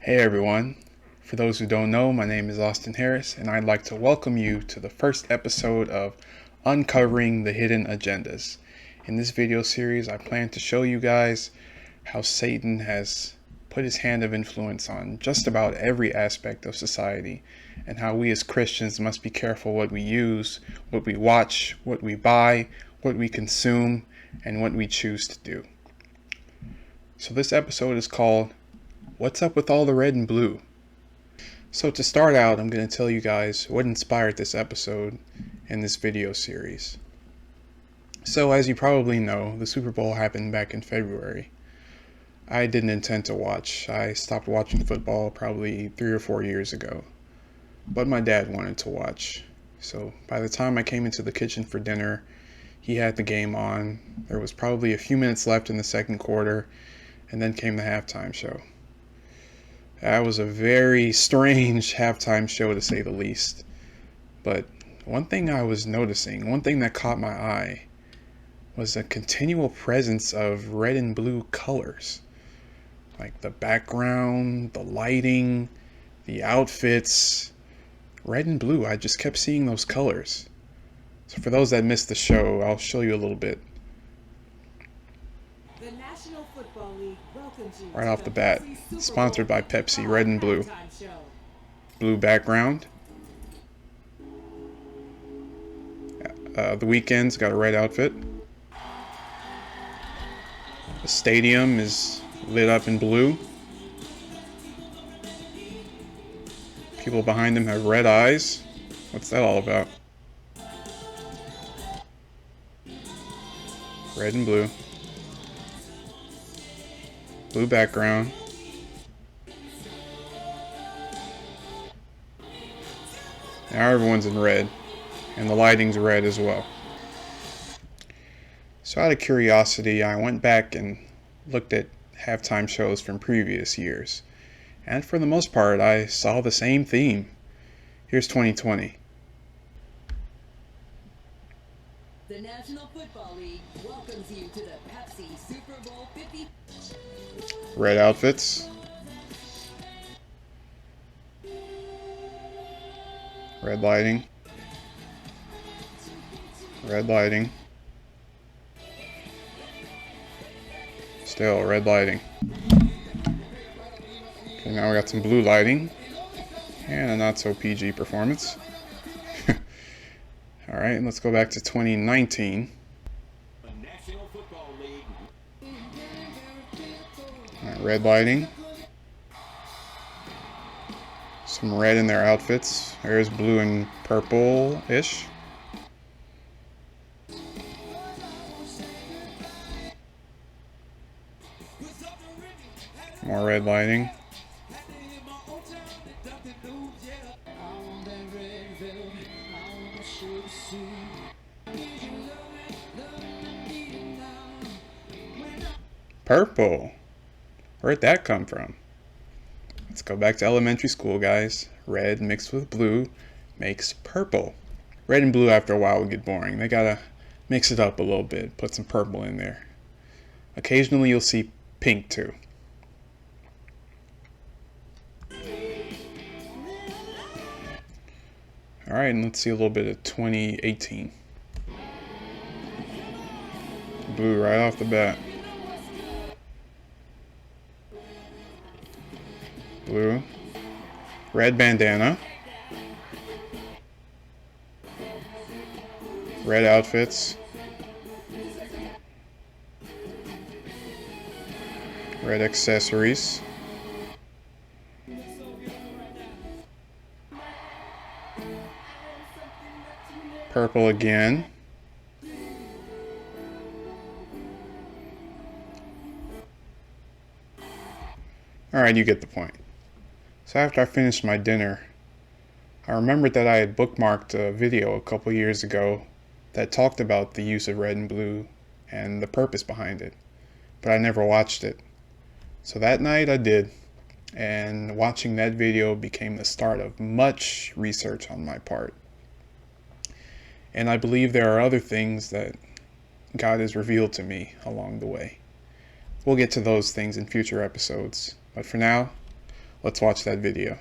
Hey everyone, for those who don't know, my name is Austin Harris and I'd like to welcome you to the first episode of Uncovering the Hidden Agendas. In this video series, I plan to show you guys how Satan has put his hand of influence on just about every aspect of society and how we as Christians must be careful what we use, what we watch, what we buy, what we consume, and what we choose to do. So this episode is called What's Up with All the Red and Blue? So to start out, I'm going to tell you guys what inspired this episode and this video series. So as you probably know, the Super Bowl happened back in February. I didn't intend to watch. I stopped watching football probably 3 or 4 years ago. But my dad wanted to watch. So by the time I came into the kitchen for dinner, he had the game on. There was probably a few minutes left in the second quarter, and then came the halftime show. That was a very strange halftime show to say the least. But one thing I was noticing, one thing that caught my eye, was a continual presence of red and blue colors. Like the background, the lighting, the outfits, red and blue. I just kept seeing those colors. So for those that missed the show, I'll show you a little bit. The National Football League welcomes you Right off the bat, sponsored by Pepsi, red and blue. Blue background. The Weeknd's got a red outfit. The stadium is lit up in blue. People behind him have red eyes. What's that all about? Red and blue. Blue background. Now everyone's in red, and the lighting's red as well. So out of curiosity, I went back and looked at halftime shows from previous years. And for the most part, I saw the same theme. Here's 2020. The National Football League welcomes you to the Pepsi Super Bowl 50. Red outfits. Red lighting. Red lighting. Still red lighting. Okay, now we got some blue lighting. And a not so PG performance. Alright, let's go back to 2019. Alright, red lighting. Some red in their outfits. There's blue and purple-ish. More red lighting. Purple. Where'd that come from? Let's go back to elementary school, guys. Red mixed with blue makes purple. Red and blue after a while would get boring. They gotta mix it up a little bit. Put some purple in there. Occasionally you'll see pink too. Alright, and let's see a little bit of 2018. Blue right off the bat. Blue. Red bandana. Red outfits. Red accessories. Purple again. Alright, you get the point. So after I finished my dinner, I remembered that I had bookmarked a video a couple years ago that talked about the use of red and blue and the purpose behind it, but I never watched it. So that night I did, and watching that video became the start of much research on my part. And I believe there are other things that God has revealed to me along the way. We'll get to those things in future episodes, but for now, Let's watch that video.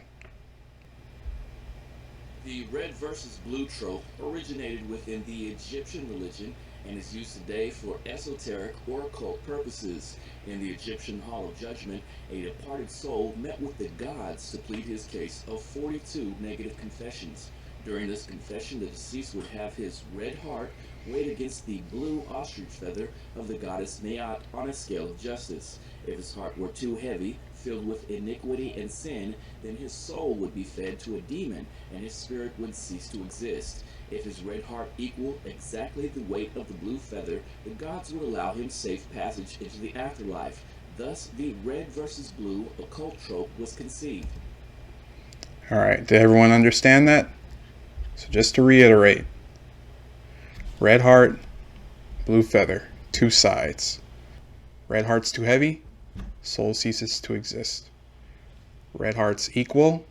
The red versus blue trope originated within the Egyptian religion and is used today for esoteric or occult purposes. In the Egyptian Hall of Judgment, a departed soul met with the gods to plead his case of 42 negative confessions. During this confession, the deceased would have his red heart weighed against the blue ostrich feather of the goddess Maat on a scale of justice. If his heart were too heavy, filled with iniquity and sin, then his soul would be fed to a demon and his spirit would cease to exist. If his red heart equaled exactly the weight of the blue feather, the gods would allow him safe passage into the afterlife. Thus, the red versus blue occult trope was conceived. All right, did everyone understand that? So just to reiterate, red heart, blue feather, two sides. Red heart's too heavy, soul ceases to exist. Red heart's equal,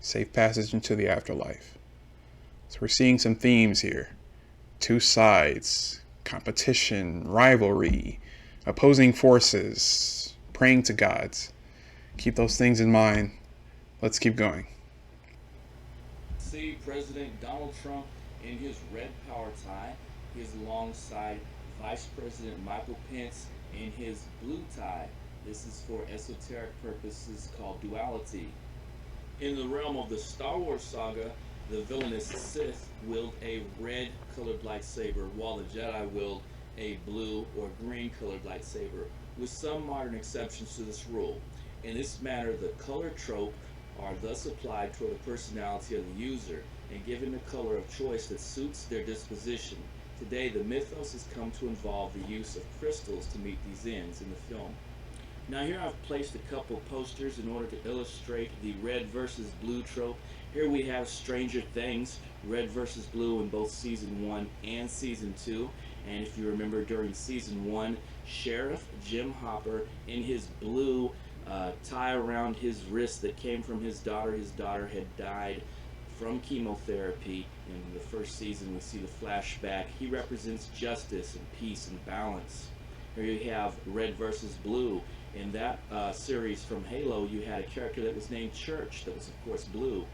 safe passage into the afterlife. So we're seeing some themes here. Two sides, competition, rivalry, opposing forces, praying to gods. Keep those things in mind. Let's keep going. See President Donald Trump in his red power tie, his alongside Vice President Michael Pence in his blue tie. This is for esoteric purposes called duality. In the realm of the Star Wars saga, the villainous Sith wield a red colored lightsaber, while the Jedi wield a blue or green colored lightsaber, with some modern exceptions to this rule. In this manner, the color trope are thus applied toward the personality of the user and given a color of choice that suits their disposition. Today, the mythos has come to involve the use of crystals to meet these ends in the film. Now here I've placed a couple posters in order to illustrate the red versus blue trope. Here we have Stranger Things, red versus blue in both season 1 and season 2. And if you remember during season 1, Sheriff Jim Hopper in his blue tie around his wrist that came from his daughter. His daughter had died from chemotherapy. In the first season we see the flashback. He represents justice and peace and balance. Here you have red versus blue. In that series from Halo, you had a character that was named Church, that was of course blue.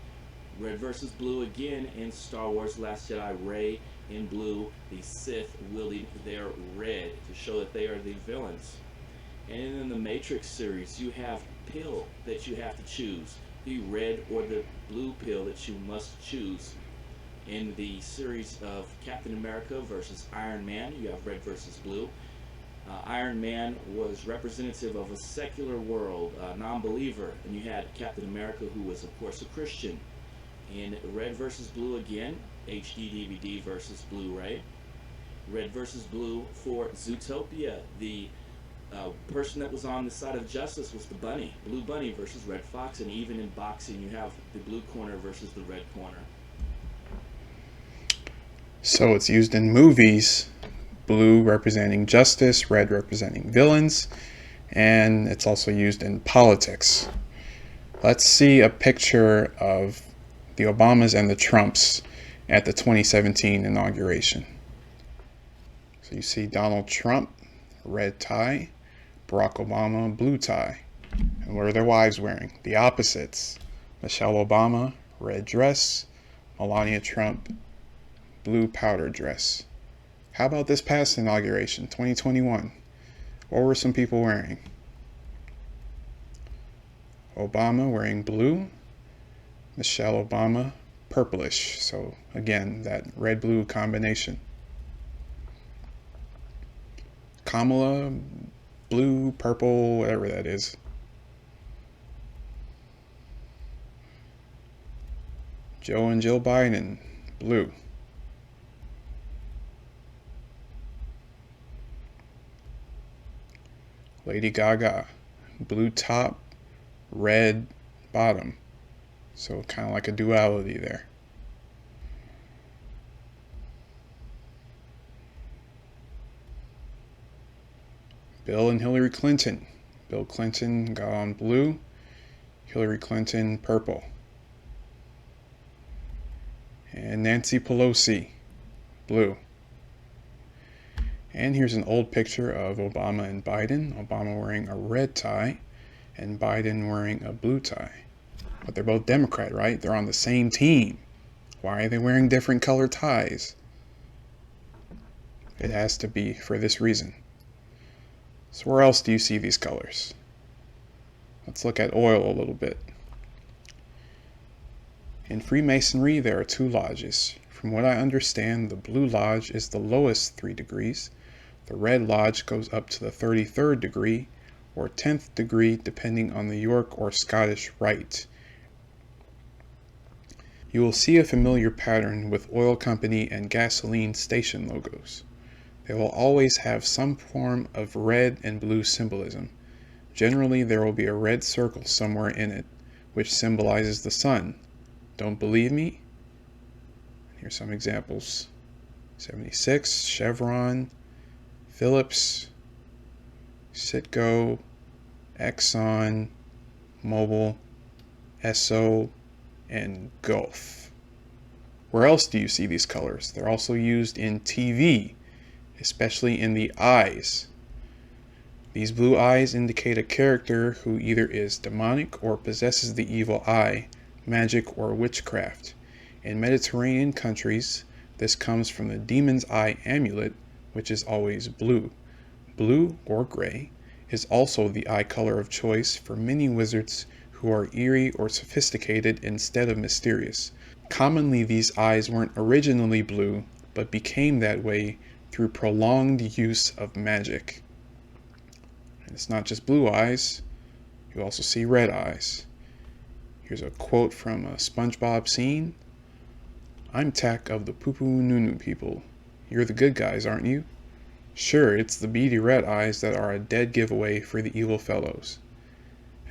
Red versus blue again in Star Wars Last Jedi, Rey in blue, the Sith wielding their red to show that they are the villains. And in the Matrix series, you have pill that you have to choose, the red or the blue pill that you must choose. In the series of Captain America versus Iron Man, you have red versus blue. Iron Man was representative of a secular world, non-believer, and you had Captain America, who was of course a Christian. In red versus blue again, HD DVD versus Blu-ray. Red versus blue for Zootopia. The person that was on the side of justice was the bunny, blue bunny versus red fox, and even in boxing you have the blue corner versus the red corner. So it's used in movies, blue representing justice, red representing villains, and it's also used in politics. Let's see a picture of the Obamas and the Trumps at the 2017 inauguration. So you see Donald Trump, red tie, Barack Obama, blue tie. And what are their wives wearing? The opposites. Michelle Obama, red dress, Melania Trump, blue powder dress. How about this past inauguration, 2021? What were some people wearing? Obama wearing blue, Michelle Obama purplish. So again, that red-blue combination. Kamala, blue, purple, whatever that is. Joe and Jill Biden, blue. Lady Gaga, blue top, red bottom. So kind of like a duality there. Bill and Hillary Clinton. Bill Clinton got on blue, Hillary Clinton purple. And Nancy Pelosi, blue. And here's an old picture of Obama and Biden. Obama wearing a red tie, and Biden wearing a blue tie. But they're both Democrat, right? They're on the same team. Why are they wearing different colored ties? It has to be for this reason. So where else do you see these colors? Let's look at oil a little bit. In Freemasonry, there are 2 lodges. From what I understand, the blue lodge is the lowest 3 degrees. The red lodge goes up to the 33rd degree, or 10th degree, depending on the York or Scottish rite. You will see a familiar pattern with oil company and gasoline station logos. They will always have some form of red and blue symbolism. Generally, there will be a red circle somewhere in it, which symbolizes the sun. Don't believe me? Here's some examples. 76, Chevron, Phillips, Citgo, Exxon, Mobil, Esso, and Gulf. Where else do you see these colors? They're also used in TV, especially in the eyes. These blue eyes indicate a character who either is demonic or possesses the evil eye, magic, or witchcraft. In Mediterranean countries, this comes from the demon's eye amulet, which is always blue. Blue, or gray, is also the eye color of choice for many wizards who are eerie or sophisticated instead of mysterious. Commonly, these eyes weren't originally blue, but became that way through prolonged use of magic. And it's not just blue eyes, you also see red eyes. Here's a quote from a SpongeBob scene. "I'm Tack of the Poo-Poo Nunu people. You're the good guys, aren't you? Sure, it's the beady red eyes that are a dead giveaway for the evil fellows."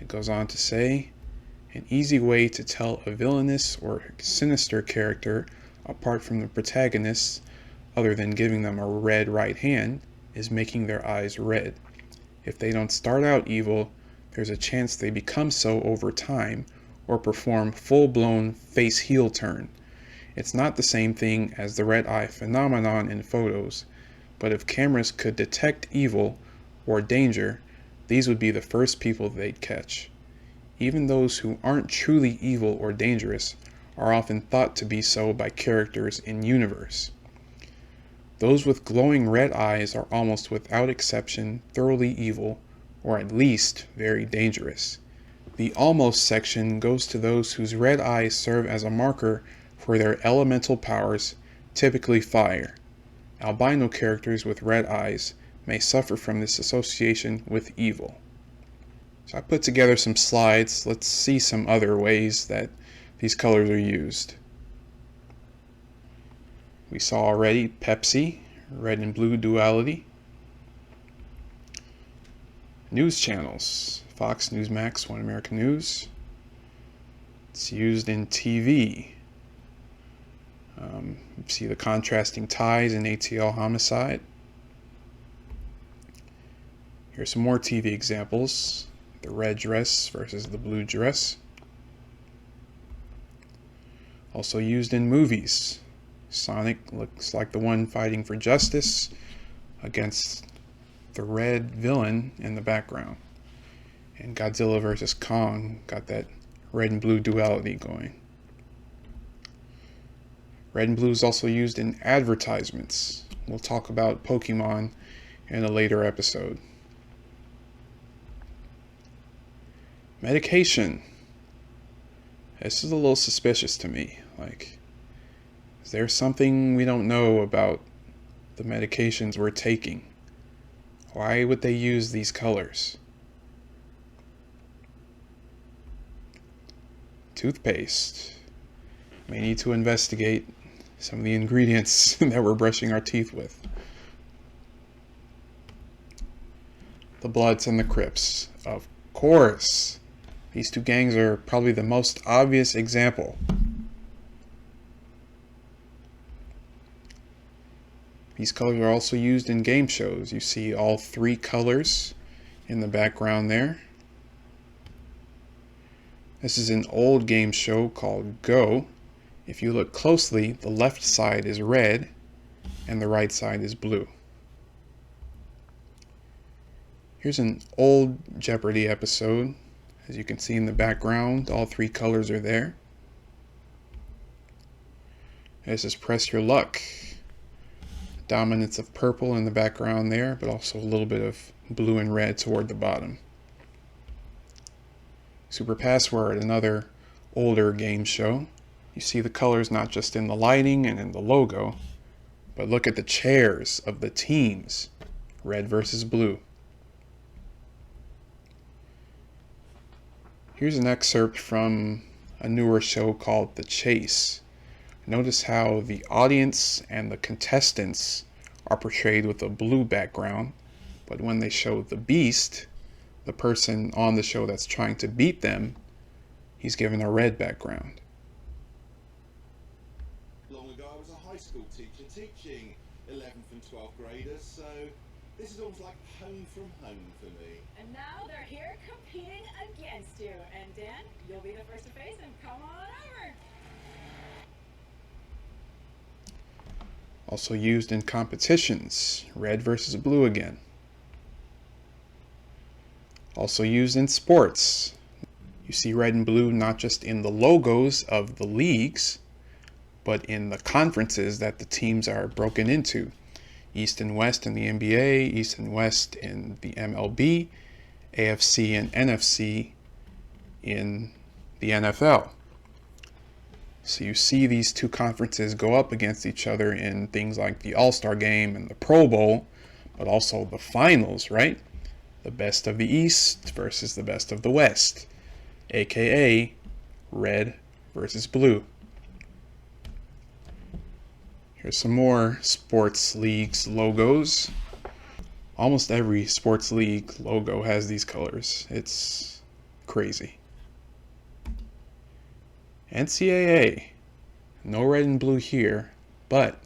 It goes on to say, "An easy way to tell a villainous or sinister character apart from the protagonists, other than giving them a red right hand, is making their eyes red. If they don't start out evil, there's a chance they become so over time, or perform full-blown face-heel turn. It's not the same thing as the red eye phenomenon in photos, but if cameras could detect evil or danger, these would be the first people they'd catch. Even those who aren't truly evil or dangerous are often thought to be so by characters in universe. Those with glowing red eyes are almost without exception thoroughly evil, or at least very dangerous. The almost section goes to those whose red eyes serve as a marker for their elemental powers, typically fire. Albino characters with red eyes may suffer from this association with evil." So I put together some slides. Let's see some other ways that these colors are used. We saw already Pepsi, red and blue duality. News channels, Fox, Newsmax, One American News. It's used in TV. See the contrasting ties in ATL Homicide. Here's some more TV examples. The red dress versus the blue dress. Also used in movies. Sonic looks like the one fighting for justice against the red villain in the background. And Godzilla vs. Kong got that red and blue duality going. Red and blue is also used in advertisements. We'll talk about Pokemon in a later episode. Medication. This is a little suspicious to me. Like, is there something we don't know about the medications we're taking? Why would they use these colors? Toothpaste. May need to investigate some of the ingredients that we're brushing our teeth with. The Bloods and the Crips. Of course. These two gangs are probably the most obvious example. These colors are also used in game shows. You see all 3 colors in the background there. This is an old game show called Go. If you look closely, the left side is red and the right side is blue. Here's an old Jeopardy episode As you can see in the background, all three colors are there. This is Press Your Luck. Dominance of purple in the background there, but also a little bit of blue and red toward the bottom. Super Password, another older game show. You see the colors not just in the lighting and in the logo, but look at the chairs of the teams. Red versus blue. Here's an excerpt from a newer show called The Chase. Notice how the audience and the contestants are portrayed with a blue background, but when they show the beast, the person on the show that's trying to beat them, he's given a red background. Long ago I was a high school teacher teaching 11th and 12th graders, so this is almost like home from home for me. And now they're here competing against you. And Dan, you'll be the first to face them. Come on over. Also used in competitions, red versus blue again. Also used in sports. You see red and blue not just in the logos of the leagues, but in the conferences that the teams are broken into. East and West in the NBA, East and West in the MLB, AFC and NFC in the NFL. So you see these two conferences go up against each other in things like the All-Star Game and the Pro Bowl, but also the finals, right? The best of the East versus the best of the West, aka red versus blue. Here's some more sports leagues logos. Almost every sports league logo has these colors. It's crazy. NCAA. No red and blue here, but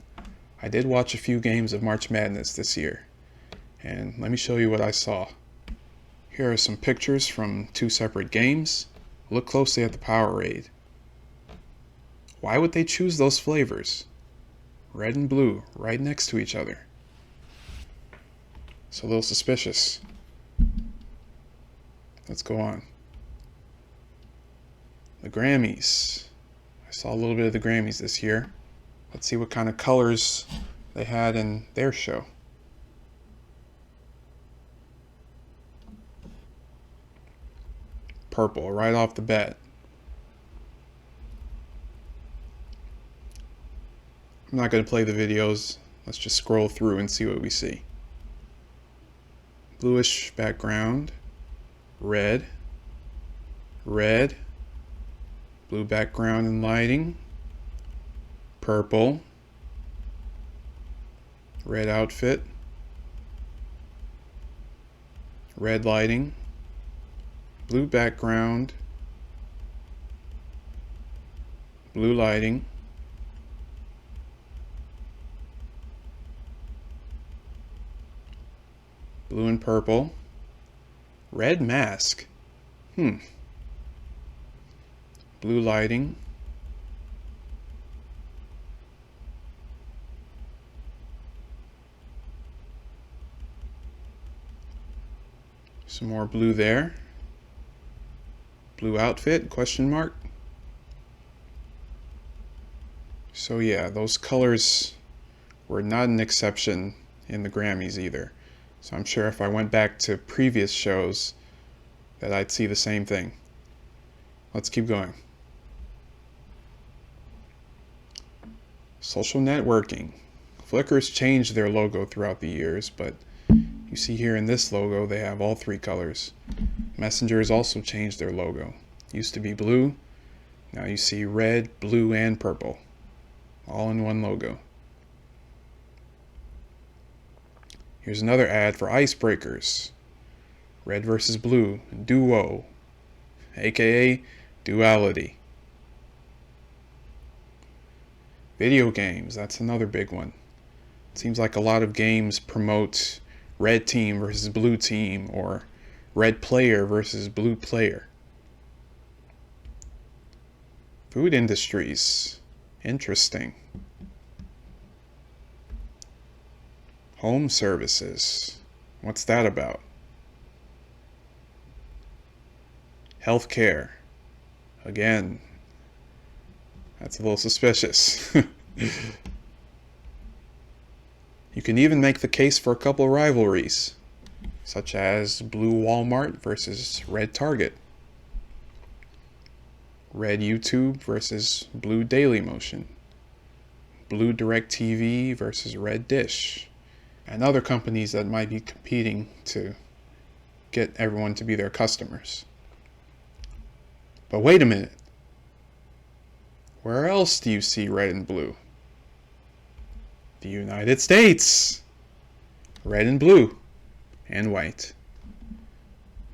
I did watch a few games of March Madness this year. And let me show you what I saw. Here are some pictures from two separate games. Look closely at the Powerade. Why would they choose those flavors? Red and blue, right next to each other. It's a little suspicious. Let's go on. The Grammys. I saw a little bit of the Grammys this year. Let's see what kind of colors they had in their show. Purple, right off the bat. I'm not going to play the videos. Let's just scroll through and see what we see. Bluish background. Red. Red. Blue background and lighting. Purple. Red outfit. Red lighting. Blue background. Blue lighting. Blue and purple. Red mask. Blue lighting. Some more blue there. Blue outfit, question mark. So yeah, those colors were not an exception in the Grammys either. So I'm sure if I went back to previous shows that I'd see the same thing. Let's keep going. Social networking. Flickr's changed their logo throughout the years, but you see here in this logo they have all three colors. Messenger has also changed their logo. Used to be blue, now you see red, blue, and purple, all in one logo. Here's another ad for icebreakers. Red versus blue, duo, aka duality. Video games, that's another big one. It seems like a lot of games promote red team versus blue team, or red player versus blue player. Food industries, interesting. Home services, what's that about? healthcare. Again, that's a little suspicious. You can even make the case for a couple of rivalries, such as blue Walmart versus red Target, red YouTube versus blue Dailymotion, blue DirecTV versus red Dish, and other companies that might be competing to get everyone to be their customers. But wait a minute. Where else do you see red and blue? The United States. Red and blue and white.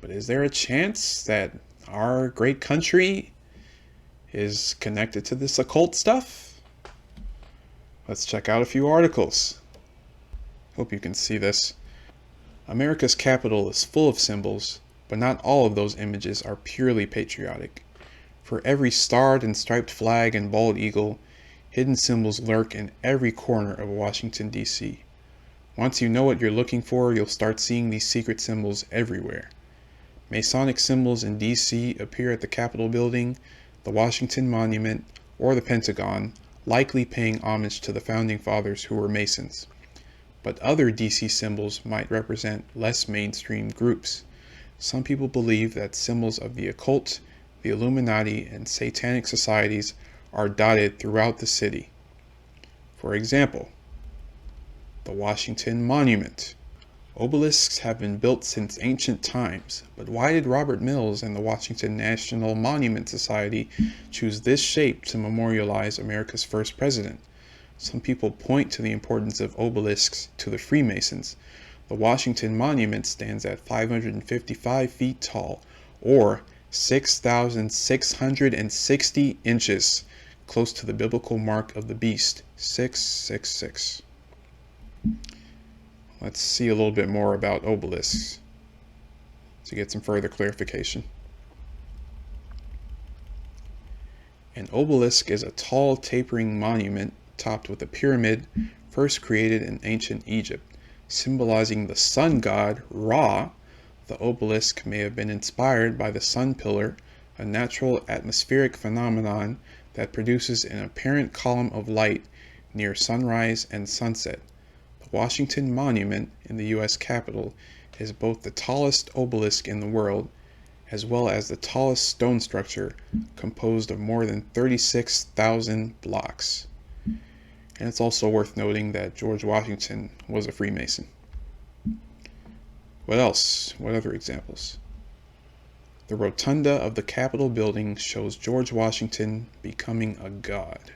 But is there a chance that our great country is connected to this occult stuff? Let's check out a few articles. Hope you can see this. America's capital is full of symbols, but not all of those images are purely patriotic. For every starred and striped flag and bald eagle, hidden symbols lurk in every corner of Washington, D.C. Once you know what you're looking for, you'll start seeing these secret symbols everywhere. Masonic symbols in D.C. appear at the Capitol Building, the Washington Monument, or the Pentagon, likely paying homage to the Founding Fathers who were Masons. But other D.C. symbols might represent less mainstream groups. Some people believe that symbols of the occult, the Illuminati, and satanic societies are dotted throughout the city. For example, the Washington Monument. Obelisks have been built since ancient times, but why did Robert Mills and the Washington National Monument Society choose this shape to memorialize America's first president? Some people point to the importance of obelisks to the Freemasons. The Washington Monument stands at 555 feet tall, or 6,660 inches, close to the biblical mark of the beast, 666. Let's see a little bit more about obelisks to get some further clarification. An obelisk is a tall, tapering monument topped with a pyramid, first created in ancient Egypt, symbolizing the sun god Ra. The obelisk may have been inspired by the sun pillar, a natural atmospheric phenomenon that produces an apparent column of light near sunrise and sunset. The Washington Monument in the U.S. Capitol is both the tallest obelisk in the world, as well as the tallest stone structure, composed of more than 36,000 blocks. And it's also worth noting that George Washington was a Freemason. What else? What other examples? The rotunda of the Capitol building shows George Washington becoming a god.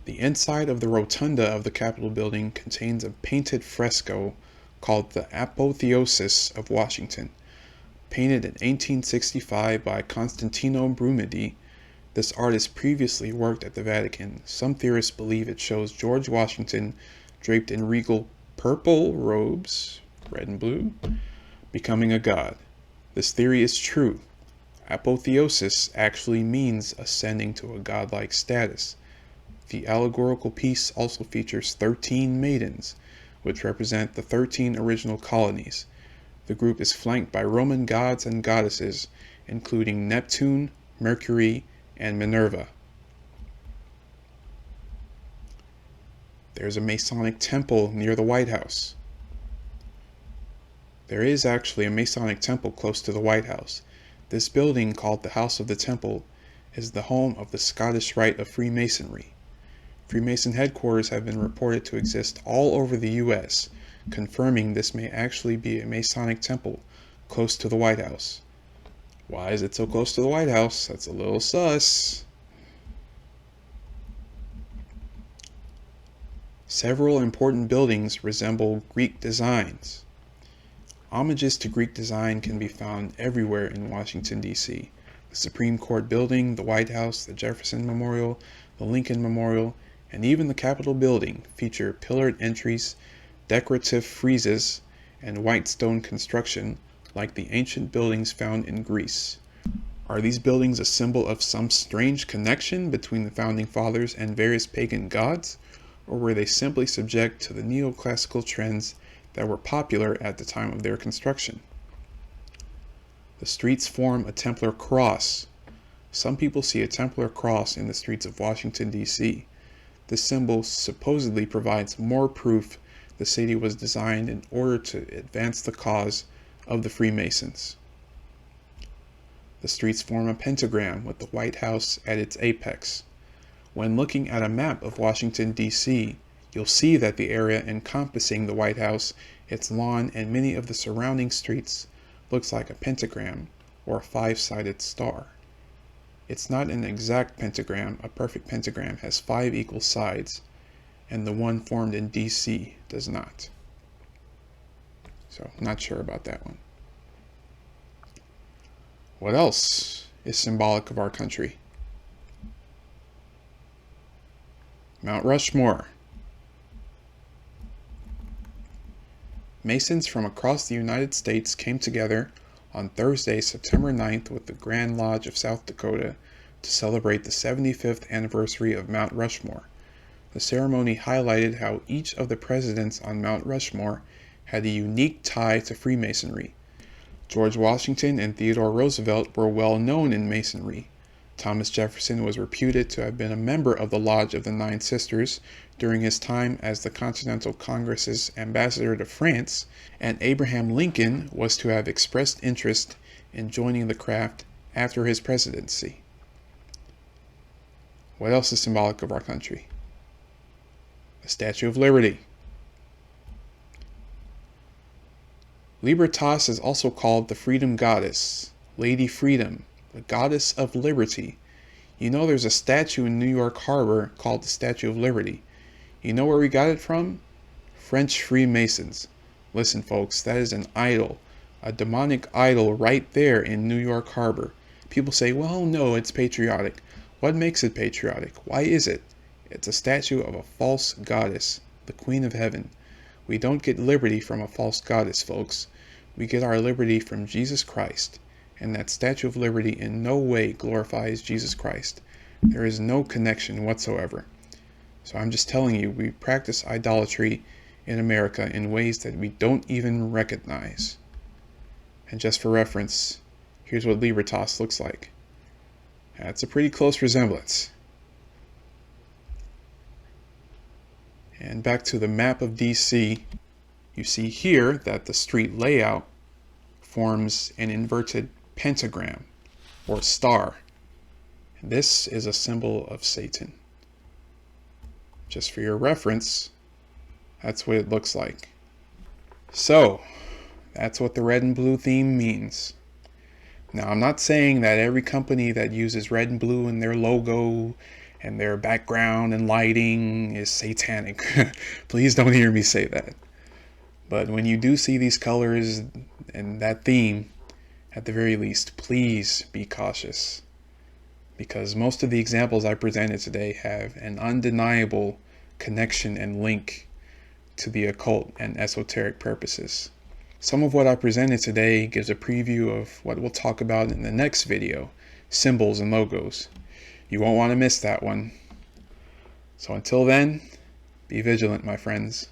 The inside of the rotunda of the Capitol building contains a painted fresco called the Apotheosis of Washington. Painted in 1865 by Constantino Brumidi, this artist previously worked at the Vatican. Some theorists believe it shows George Washington draped in regal purple robes, red and blue, becoming a god. This theory is true. Apotheosis actually means ascending to a godlike status. The allegorical piece also features 13 maidens, which represent the 13 original colonies. The group is flanked by Roman gods and goddesses, including Neptune, Mercury, and Minerva. There's a Masonic temple near the White House. There is actually a Masonic temple close to the White House. This building, called the House of the Temple, is the home of the Scottish Rite of Freemasonry. Freemason headquarters have been reported to exist all over the U.S., confirming this may actually be a Masonic temple close to the White House. Why is it so close to the White House? That's a little sus. Several important buildings resemble Greek designs. Homages to Greek design can be found everywhere in Washington, D.C. The Supreme Court building, the White House, the Jefferson Memorial, the Lincoln Memorial, and even the Capitol building feature pillared entries, decorative friezes, and white stone construction like the ancient buildings found in Greece. Are these buildings a symbol of some strange connection between the Founding Fathers and various pagan gods, or were they simply subject to the neoclassical trends that were popular at the time of their construction? The The streets form a Templar cross. Some people see a Templar cross in the streets of Washington, D.C. This symbol supposedly provides more proof the city was designed in order to advance the cause of the Freemasons. The streets form a pentagram with the White House at its apex. When looking at a map of Washington, D.C., you'll see that the area encompassing the White House, its lawn, and many of the surrounding streets looks like a pentagram or a five-sided star. It's not an exact pentagram. A perfect pentagram has 5 equal sides, and the one formed in DC does not. So, not sure about that one. What else is symbolic of our country? Mount Rushmore. Masons from across the United States came together on Thursday, September 9th with the Grand Lodge of South Dakota to celebrate the 75th anniversary of Mount Rushmore. The ceremony highlighted how each of the presidents on Mount Rushmore had a unique tie to Freemasonry. George Washington and Theodore Roosevelt were well known in Masonry. Thomas Jefferson was reputed to have been a member of the Lodge of the Nine Sisters during his time as the Continental Congress's ambassador to France, and Abraham Lincoln was to have expressed interest in joining the craft after his presidency. What else is symbolic of our country? The Statue of Liberty. Libertas is also called the Freedom Goddess, Lady Freedom, the Goddess of Liberty. You know there's a statue in New York Harbor called the Statue of Liberty. You know where we got it from? French Freemasons. Listen folks, that is an idol, a demonic idol right there in New York Harbor. People say, well, no, it's patriotic. What makes it patriotic? Why is it? It's a statue of a false goddess, the Queen of Heaven. We don't get liberty from a false goddess, folks. We get our liberty from Jesus Christ. And that Statue of Liberty in no way glorifies Jesus Christ. There is no connection whatsoever. So I'm just telling you, we practice idolatry in America in ways that we don't even recognize. And just for reference, here's what Libertas looks like. That's a pretty close resemblance. And back to the map of DC, you see here that the street layout forms an inverted pentagram or star. This is a symbol of Satan. Just for your reference, that's what it looks like. So, that's what the red and blue theme means. Now, I'm not saying that every company that uses red and blue in their logo and their background and lighting is satanic. Please don't hear me say that. But when you do see these colors and that theme, at the very least, please be cautious. Because most of the examples I presented today have an undeniable connection and link to the occult and esoteric purposes. Some of what I presented today gives a preview of what we'll talk about in the next video, symbols and logos. You won't want to miss that one. So until then, be vigilant, my friends.